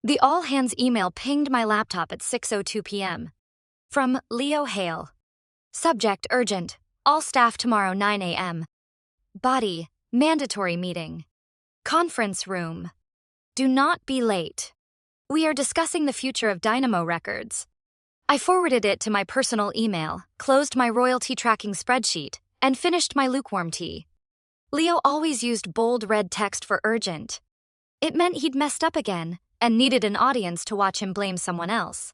The all-hands email pinged my laptop at 6:02 p.m. From Leo Hale. Subject urgent. All staff tomorrow 9 a.m. Body, mandatory meeting. Conference room. Do not be late. We are discussing the future of Dynamo Records. I forwarded it to my personal email, closed my royalty tracking spreadsheet, and finished my lukewarm tea. Leo always used bold red text for urgent. It meant he'd messed up again and needed an audience to watch him blame someone else.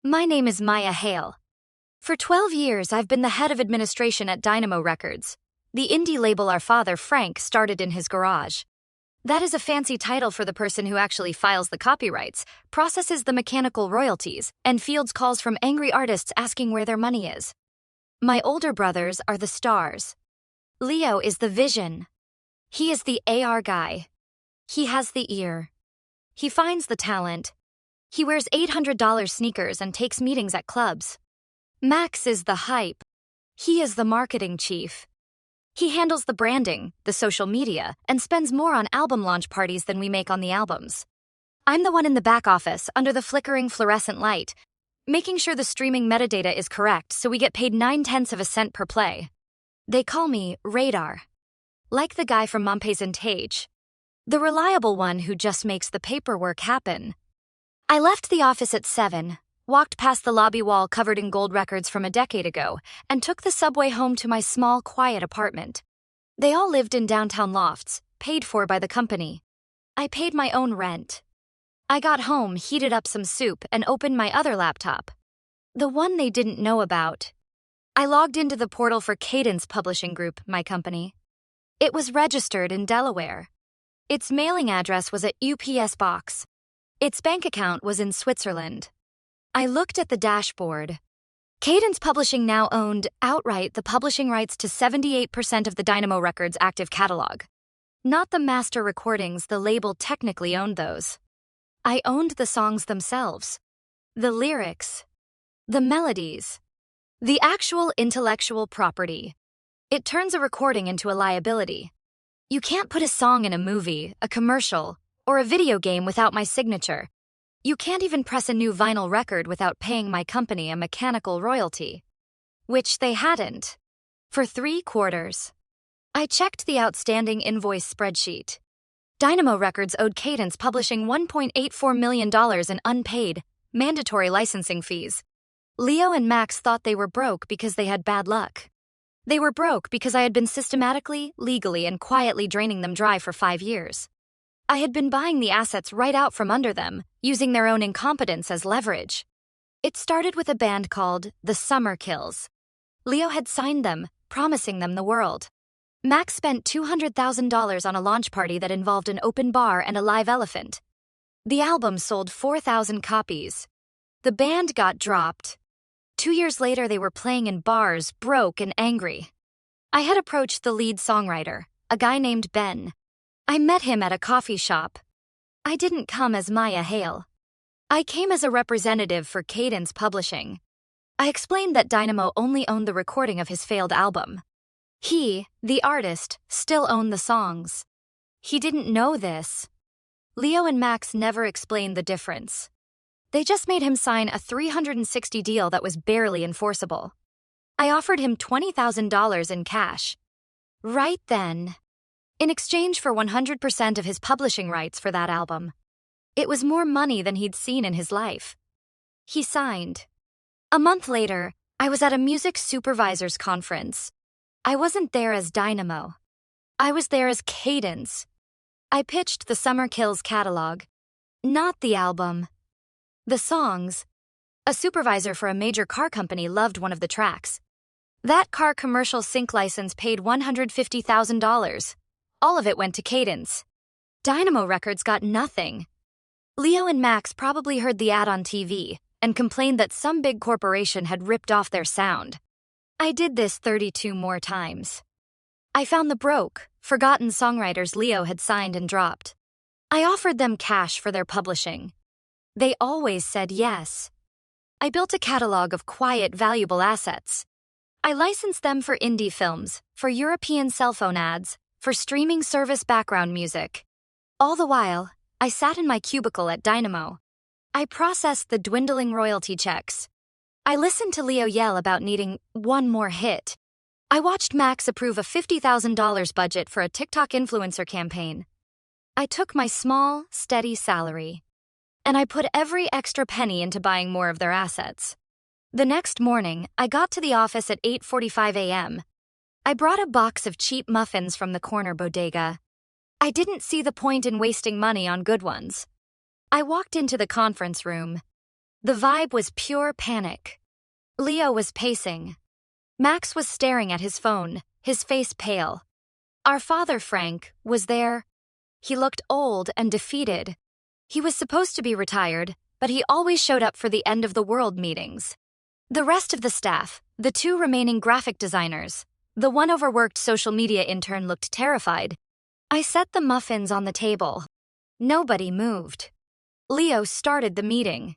My name is Maya Hale. For 12 years, I've been the head of administration at Dynamo Records, the indie label our father, Frank, started in his garage. That is a fancy title for the person who actually files the copyrights, processes the mechanical royalties, and fields calls from angry artists asking where their money is. My older brothers are the stars. Leo is the vision. He is the AR guy. He has the ear. He finds the talent. He wears $800 sneakers and takes meetings at clubs. Max is the hype. He is the marketing chief. He handles the branding, the social media, and spends more on album launch parties than we make on the albums. I'm the one in the back office, under the flickering fluorescent light, making sure the streaming metadata is correct so we get paid 9/10 of a cent per play. They call me Radar. Like the guy from Montpes and Tage. The reliable one who just makes the paperwork happen. I left the office at 7, walked past the lobby wall covered in gold records from a decade ago, and took the subway home to my small, quiet apartment. They all lived in downtown lofts, paid for by the company. I paid my own rent. I got home, heated up some soup, and opened my other laptop. The one they didn't know about. I logged into the portal for Cadence Publishing Group, my company. It was registered in Delaware. Its mailing address was at UPS Box. Its bank account was in Switzerland. I looked at the dashboard. Cadence Publishing now owned, outright, the publishing rights to 78% of the Dynamo Records active catalog. Not the master recordings, the label technically owned those. I owned the songs themselves. The lyrics. The melodies. The actual intellectual property. It turns a recording into a liability. You can't put a song in a movie, a commercial, or a video game without my signature. You can't even press a new vinyl record without paying my company a mechanical royalty. Which they hadn't. For 3 quarters. I checked the outstanding invoice spreadsheet. Dynamo Records owed Cadence Publishing $1.84 million in unpaid, mandatory licensing fees. Leo and Max thought they were broke because they had bad luck. They were broke because I had been systematically, legally, and quietly draining them dry for 5 years. I had been buying the assets right out from under them, using their own incompetence as leverage. It started with a band called The Summer Kills. Leo had signed them, promising them the world. Max spent $200,000 on a launch party that involved an open bar and a live elephant. The album sold 4,000 copies. The band got dropped. 2 years later, they were playing in bars, broke and angry. I had approached the lead songwriter, a guy named Ben. I met him at a coffee shop. I didn't come as Maya Hale. I came as a representative for Cadence Publishing. I explained that Dynamo only owned the recording of his failed album. He, the artist, still owned the songs. He didn't know this. Leo and Max never explained the difference. They just made him sign a 360 deal that was barely enforceable. I offered him $20,000 in cash. Right then. In exchange for 100% of his publishing rights for that album. It was more money than he'd seen in his life. He signed. A month later, I was at a music supervisors conference. I wasn't there as Dynamo. I was there as Cadence. I pitched the Summer Kills catalog. Not the album. The songs. A supervisor for a major car company loved one of the tracks. That car commercial sync license paid $150,000. All of it went to Cadence. Dynamo Records got nothing. Leo and Max probably heard the ad on TV and complained that some big corporation had ripped off their sound. I did this 32 more times. I found the broke, forgotten songwriters Leo had signed and dropped. I offered them cash for their publishing. They always said yes. I built a catalog of quiet, valuable assets. I licensed them for indie films, for European cell phone ads, for streaming service background music. All the while, I sat in my cubicle at Dynamo, I processed the dwindling royalty checks. I listened to Leo yell about needing one more hit. I watched Max approve a $50,000 budget for a TikTok influencer campaign. I took my small, steady salary, and I put every extra penny into buying more of their assets. The next morning, I got to the office at 8:45 a.m. I brought a box of cheap muffins from the corner bodega. I didn't see the point in wasting money on good ones. I walked into the conference room. The vibe was pure panic. Leo was pacing. Max was staring at his phone, his face pale. Our father, Frank, was there. He looked old and defeated. He was supposed to be retired, but he always showed up for the end of the world meetings. The rest of the staff, the two remaining graphic designers, the one overworked social media intern looked terrified. I set the muffins on the table. Nobody moved. Leo started the meeting.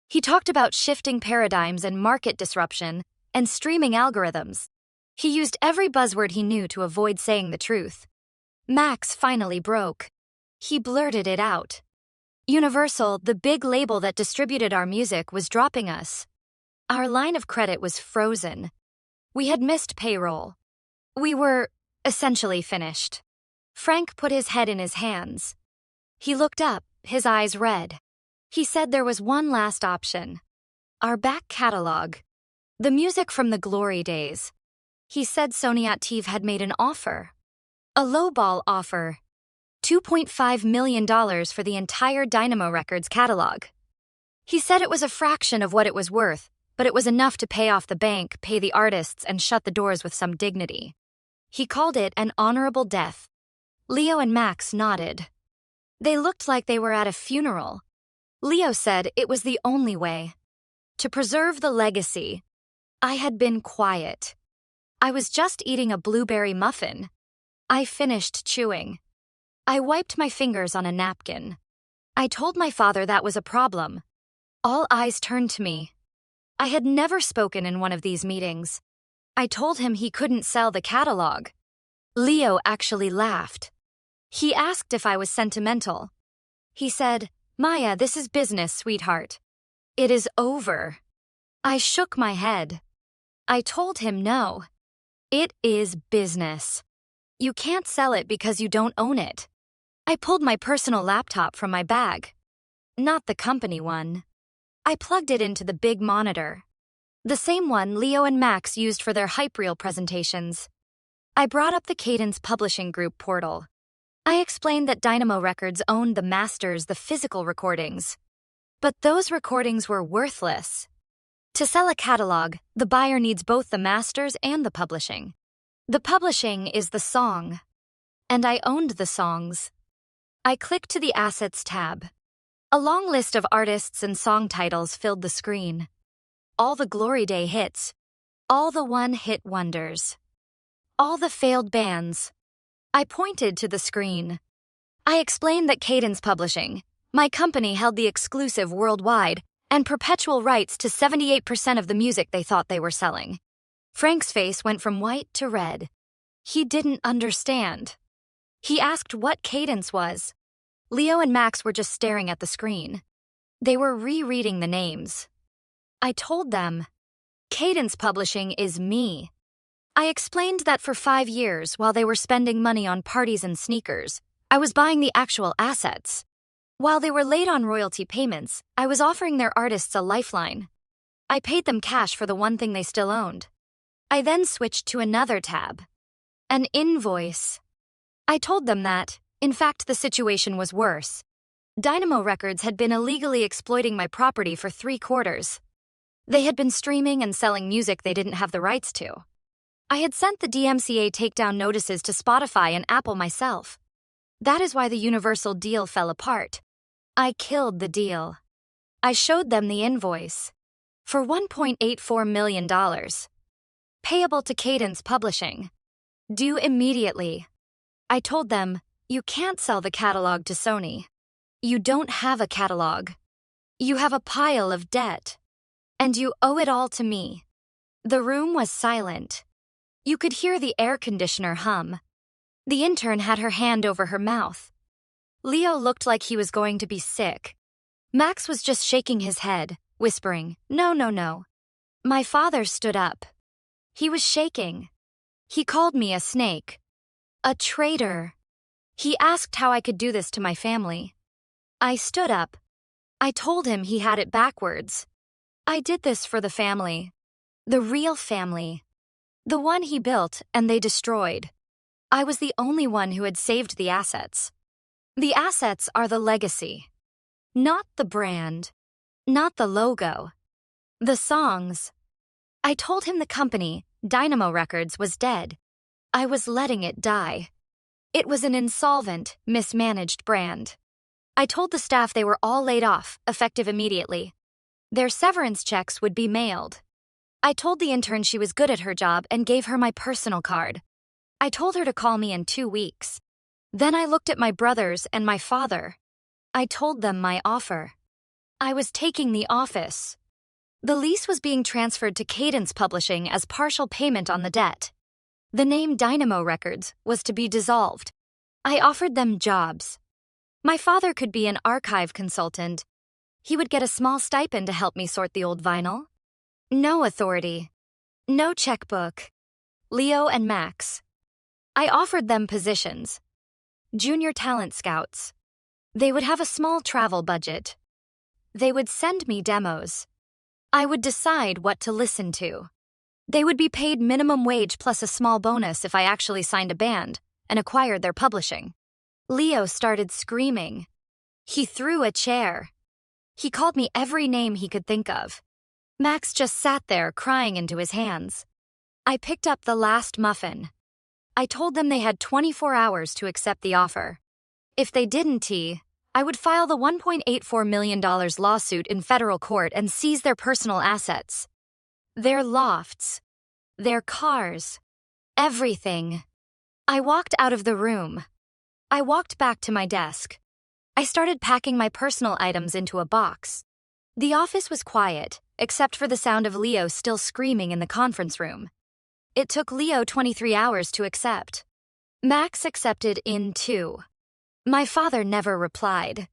He talked about shifting paradigms and market disruption and streaming algorithms. He used every buzzword he knew to avoid saying the truth. Max finally broke. He blurted it out. Universal, the big label that distributed our music, was dropping us. Our line of credit was frozen. We had missed payroll. We were essentially finished. Frank put his head in his hands. He looked up, his eyes red. He said there was one last option. Our back catalog. The music from the glory days. He said Sony had made an offer. A lowball offer. $2.5 million for the entire Dynamo Records catalog. He said it was a fraction of what it was worth, but it was enough to pay off the bank, pay the artists, and shut the doors with some dignity. He called it an honorable death. Leo and Max nodded. They looked like they were at a funeral. Leo said it was the only way. To preserve the legacy. I had been quiet. I was just eating a blueberry muffin. I finished chewing. I wiped my fingers on a napkin. I told my father that was a problem. All eyes turned to me. I had never spoken in one of these meetings. I told him he couldn't sell the catalog. Leo actually laughed. He asked if I was sentimental. He said, "Maya, this is business, sweetheart. It is over." I shook my head. I told him no. It is business. You can't sell it because you don't own it. I pulled my personal laptop from my bag. Not the company one. I plugged it into the big monitor. The same one Leo and Max used for their hype reel presentations. I brought up the Cadence Publishing Group portal. I explained that Dynamo Records owned the masters, the physical recordings. But those recordings were worthless. To sell a catalog, the buyer needs both the masters and the publishing. The publishing is the song. And I owned the songs. I clicked to the Assets tab. A long list of artists and song titles filled the screen. All the Glory Day hits. All the one-hit wonders. All the failed bands. I pointed to the screen. I explained that Cadence Publishing, my company, held the exclusive worldwide and perpetual rights to 78% of the music they thought they were selling. Frank's face went from white to red. He didn't understand. He asked what Cadence was. Leo and Max were just staring at the screen. They were rereading the names. I told them, Cadence Publishing is me. I explained that for 5 years, while they were spending money on parties and sneakers, I was buying the actual assets. While they were late on royalty payments, I was offering their artists a lifeline. I paid them cash for the one thing they still owned. I then switched to another tab. An invoice. I told them that, in fact, the situation was worse. Dynamo Records had been illegally exploiting my property for 3 quarters. They had been streaming and selling music they didn't have the rights to. I had sent the DMCA takedown notices to Spotify and Apple myself. That is why the Universal deal fell apart. I killed the deal. I showed them the invoice. For $1.84 million. Payable to Cadence Publishing. Due immediately. I told them, you can't sell the catalog to Sony. You don't have a catalog. You have a pile of debt. And you owe it all to me. The room was silent. You could hear the air conditioner hum. The intern had her hand over her mouth. Leo looked like he was going to be sick. Max was just shaking his head, whispering, "No, no, no." My father stood up. He was shaking. He called me a snake. A traitor. He asked how I could do this to my family. I stood up. I told him he had it backwards. I did this for the family. The real family. The one he built and they destroyed. I was the only one who had saved the assets. The assets are the legacy. Not the brand. Not the logo. The songs. I told him the company, Dynamo Records, was dead. I was letting it die. It was an insolvent, mismanaged brand. I told the staff they were all laid off, effective immediately. Their severance checks would be mailed. I told the intern she was good at her job and gave her my personal card. I told her to call me in 2 weeks. Then I looked at my brothers and my father. I told them my offer. I was taking the office. The lease was being transferred to Cadence Publishing as partial payment on the debt. The name Dynamo Records was to be dissolved. I offered them jobs. My father could be an archive consultant. He would get a small stipend to help me sort the old vinyl. No authority. No checkbook. Leo and Max. I offered them positions. Junior talent scouts. They would have a small travel budget. They would send me demos. I would decide what to listen to. They would be paid minimum wage plus a small bonus if I actually signed a band and acquired their publishing. Leo started screaming. He threw a chair. He called me every name he could think of. Max just sat there crying into his hands. I picked up the last muffin. I told them they had 24 hours to accept the offer. If they didn't, I would file the $1.84 million lawsuit in federal court and seize their personal assets. Their lofts. Their cars. Everything. I walked out of the room. I walked back to my desk. I started packing my personal items into a box. The office was quiet, except for the sound of Leo still screaming in the conference room. It took Leo 23 hours to accept. Max accepted in 2. My father never replied.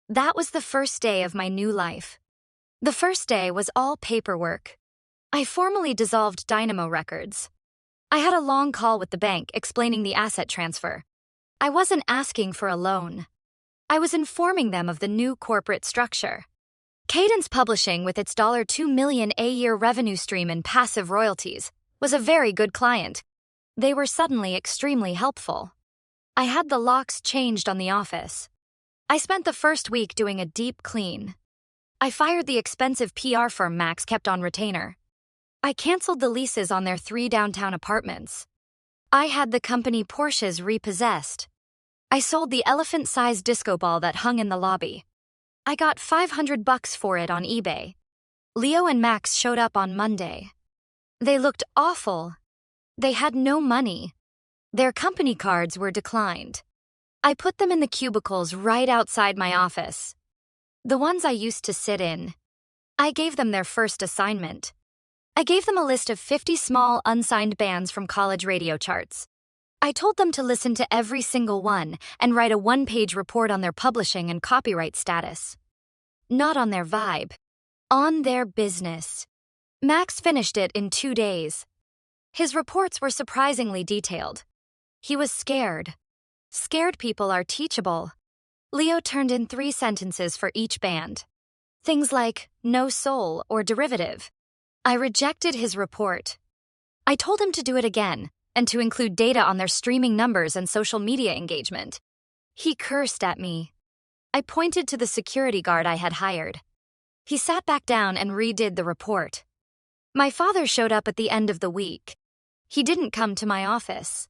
That was the first day of my new life. The first day was all paperwork. I formally dissolved Dynamo Records. I had a long call with the bank explaining the asset transfer. I wasn't asking for a loan. I was informing them of the new corporate structure. Cadence Publishing, with its $2 million a year revenue stream in passive royalties, was a very good client. They were suddenly extremely helpful. I had the locks changed on the office. I spent the first week doing a deep clean. I fired the expensive PR firm Max kept on retainer. I canceled the leases on their 3 downtown apartments. I had the company Porsches repossessed. I sold the elephant-sized disco ball that hung in the lobby. I got $500 for it on eBay. Leo and Max showed up on Monday. They looked awful. They had no money. Their company cards were declined. I put them in the cubicles right outside my office. The ones I used to sit in. I gave them their first assignment. I gave them a list of 50 small, unsigned bands from college radio charts. I told them to listen to every single one and write a 1-page report on their publishing and copyright status. Not on their vibe. On their business. Max finished it in 2 days. His reports were surprisingly detailed. He was scared. Scared people are teachable. Leo turned in 3 sentences for each band. Things like no soul or derivative. I rejected his report. I told him to do it again and to include data on their streaming numbers and social media engagement. He cursed at me. I pointed to the security guard I had hired. He sat back down and redid the report. My father showed up at the end of the week. He didn't come to my office.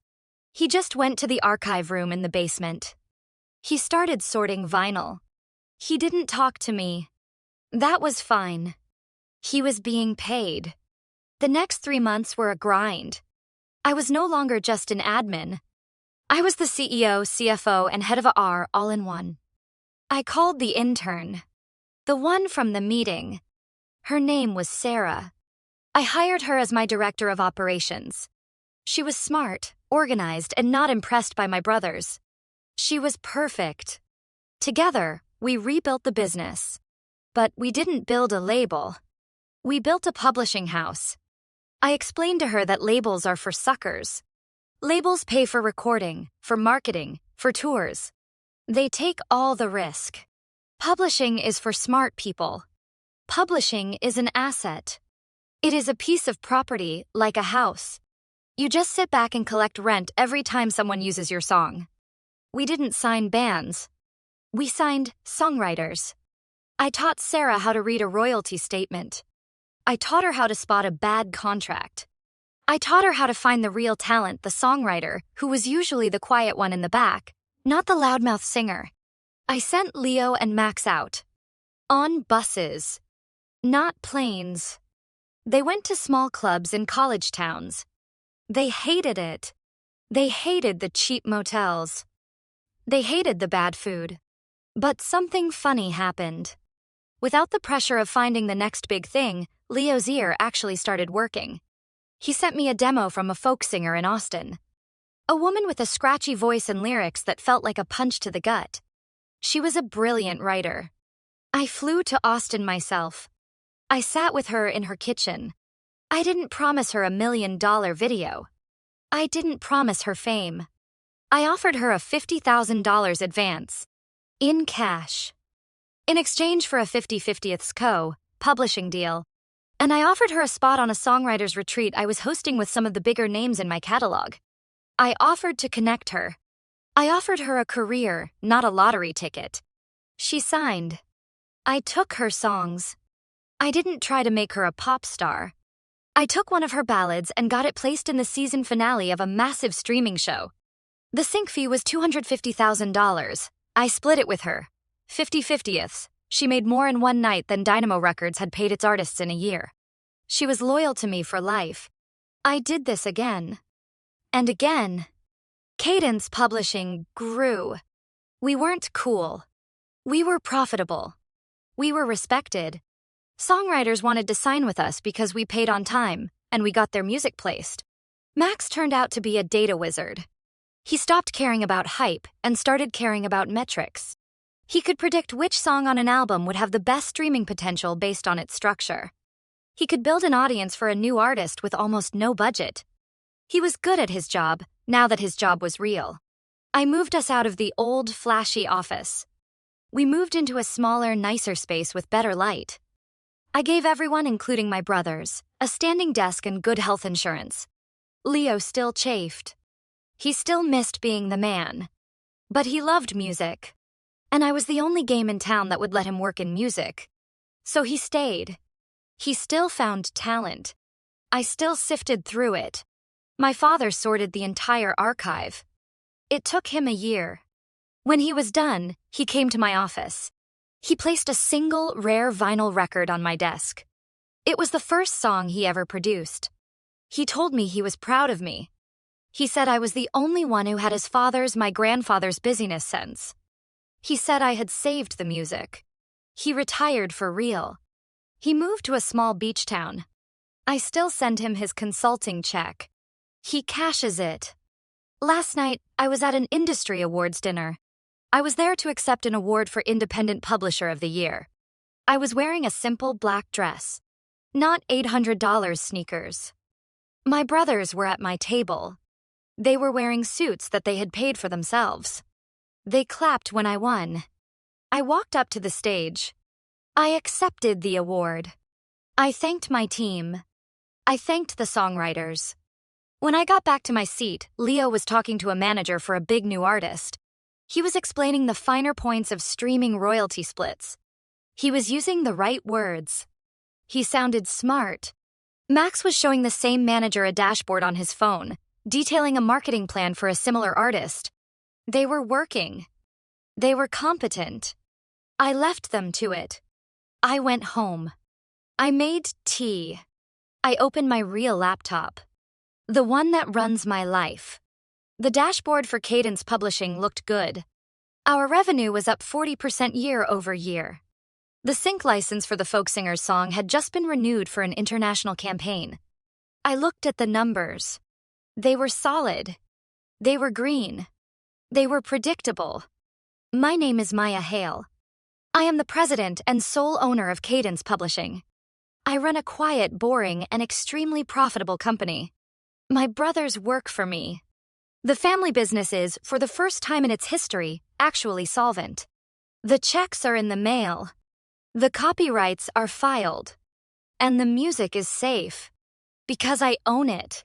He just went to the archive room in the basement. He started sorting vinyl. He didn't talk to me. That was fine. He was being paid. The next 3 months were a grind. I was no longer just an admin. I was the CEO, CFO, and head of AR all in one. I called the intern. The one from the meeting. Her name was Sarah. I hired her as my director of operations. She was smart, organized, and not impressed by my brothers. She was perfect. Together, we rebuilt the business. But we didn't build a label. We built a publishing house. I explained to her that labels are for suckers. Labels pay for recording, for marketing, for tours. They take all the risk. Publishing is for smart people. Publishing is an asset. It is a piece of property, like a house. You just sit back and collect rent every time someone uses your song. We didn't sign bands. We signed songwriters. I taught Sarah how to read a royalty statement. I taught her how to spot a bad contract. I taught her how to find the real talent, the songwriter, who was usually the quiet one in the back, not the loudmouth singer. I sent Leo and Max out. On buses. Not planes. They went to small clubs in college towns. They hated it. They hated the cheap motels. They hated the bad food. But something funny happened. Without the pressure of finding the next big thing, Leo's ear actually started working. He sent me a demo from a folk singer in Austin. A woman with a scratchy voice and lyrics that felt like a punch to the gut. She was a brilliant writer. I flew to Austin myself. I sat with her in her kitchen. I didn't promise her $1 million video. I didn't promise her fame. I offered her a $50,000 advance. In cash. In exchange for a 50/50ths publishing deal. And I offered her a spot on a songwriters retreat I was hosting with some of the bigger names in my catalog. I offered to connect her. I offered her a career, not a lottery ticket. She signed. I took her songs. I didn't try to make her a pop star. I took one of her ballads and got it placed in the season finale of a massive streaming show. The sync fee was $250,000. I split it with her. 50/50ths. She made more in one night than Dynamo Records had paid its artists in a year. She was loyal to me for life. I did this again. And again. Cadence Publishing grew. We weren't cool. We were profitable. We were respected. Songwriters wanted to sign with us because we paid on time, and we got their music placed. Max turned out to be a data wizard. He stopped caring about hype and started caring about metrics. He could predict which song on an album would have the best streaming potential based on its structure. He could build an audience for a new artist with almost no budget. He was good at his job, now that his job was real. I moved us out of the old, flashy office. We moved into a smaller, nicer space with better light. I gave everyone, including my brothers, a standing desk and good health insurance. Leo still chafed. He still missed being the man. But he loved music. And I was the only game in town that would let him work in music. So he stayed. He still found talent. I still sifted through it. My father sorted the entire archive. It took him a year. When he was done, he came to my office. He placed a single, rare vinyl record on my desk. It was the first song he ever produced. He told me he was proud of me. He said I was the only one who had his father's, my grandfather's busyness sense. He said I had saved the music. He retired for real. He moved to a small beach town. I still send him his consulting check. He cashes it. Last night, I was at an industry awards dinner. I was there to accept an award for Independent Publisher of the Year. I was wearing a simple black dress, not $800 sneakers. My brothers were at my table. They were wearing suits that they had paid for themselves. They clapped when I won. I walked up to the stage. I accepted the award. I thanked my team. I thanked the songwriters. When I got back to my seat, Leo was talking to a manager for a big new artist. He was explaining the finer points of streaming royalty splits. He was using the right words. He sounded smart. Max was showing the same manager a dashboard on his phone, detailing a marketing plan for a similar artist. They were working. They were competent. I left them to it. I went home. I made tea. I opened my real laptop. The one that runs my life. The dashboard for Cadence Publishing looked good. Our revenue was up 40% year over year. The sync license for the folk singer's song had just been renewed for an international campaign. I looked at the numbers. They were solid. They were green. They were predictable. My name is Maya Hale. I am the president and sole owner of Cadence Publishing. I run a quiet, boring, and extremely profitable company. My brothers work for me. The family business is, for the first time in its history, actually solvent. The checks are in the mail. The copyrights are filed. And the music is safe. Because I own it.